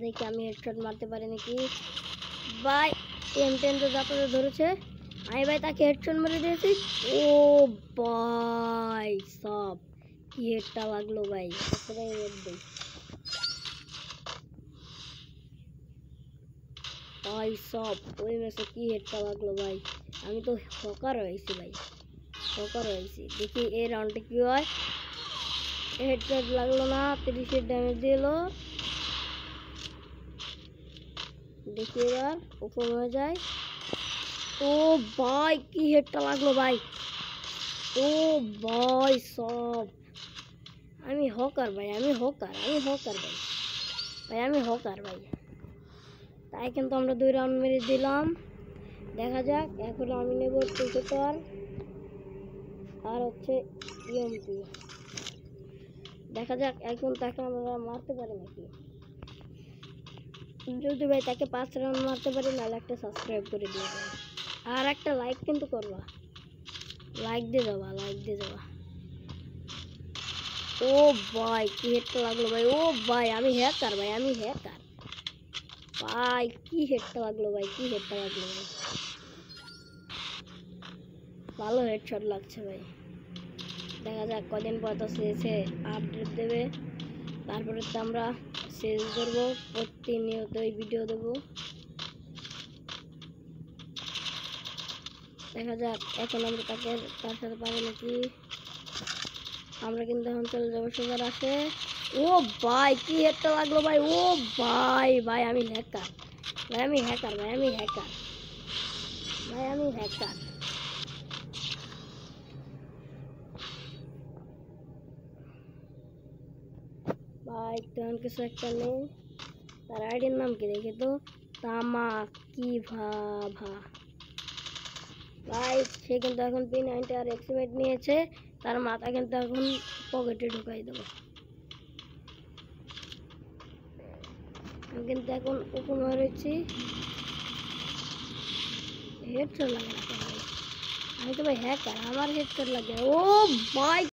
দেখি আমি হেডশট মারতে পারি নাকি। ভাই M10 তো যাতে ধরেছে, আমি ভাই তাকে হেডশট মেরে দিয়েছি। ও ভাই সব কি হেডটা লাগলো ভাই, একেবারে হেড দেই ভাই সব। ওই ম্যাচে কি হেডটা লাগলো ভাই, আমি তো হকার হয়েছি ভাই, হকার হয়েছি। দেখি এই রাউন্ডে কি হয়। হেডশট লাগলো না, 30 ড্যামেজ দিল। দেখি এবার উপর হয়ে যায়। ও ভাই কি হেডটা লাগলো ভাই, ও ভাই সব। আমি হকার ভাই, আমি হকার ভাই, আমি হকার ভাই। তাই কিন্তু আমরা 2 রাউন্ড মেরে দিলাম। দেখা যাক, এখন আমি নেব টিকেটার আর হচ্ছে ইএমপি। দেখা যাক এখন তাকে আমরা মারতে পারি নাকি। যদি ভাই তাকে 5 রাউন্ড মারতে পারি, নাহলে একটা সাবস্ক্রাইব করে দিয়ে দেবো আর একটা লাইক কিন্তু করবা, লাইক দিয়ে যাবা, লাইক দিয়ে যাবা। ও ভাই কি হেডটা লাগলো ভাই, ও ভাই আমি হ্যাকার ভাই, আমি হ্যাকার ভাই। কি হেডটা লাগলো ভাই, কি হেডটা লাগলো ভাই, ভালো হেডশট লাগছে ভাই। দেখা যাক কদিন পর তো শেষে আপডেট দেবে, তারপরে তো আমরা শেষ করবো, প্রতিনিয়তই ভিডিও দেবো। দেখা যাক এখন আমরা তাকে তার সাথে পারি নাকি। আমরা কিন্তু এখন চলে যাবো সুগার আসে। ও ভাই কি হেডটা লাগলো ভাই, ও ভাই ভাই আমি হ্যাকার ভাই, আমি হ্যাকার ভাই, আমি হ্যাকার ভাই, আমি হ্যাকার ভাই। তেমন কিছু একটা নেই, তার আইডির নাম কি দেখি তো, তামাকি ভাভা ভাই। সে কিন্তু এখন P90 আর এক্সিমেট নিয়েছে, তার মাথা কিন্তু এখন পকেটে ঢুকাই দেবো। আমি কিন্তু এখন উপমা রয়েছি, হেডশট লাগে না ভাই, আমি তো ভাই হ্যাকার, আমার হেডশট লাগে। ও ভাই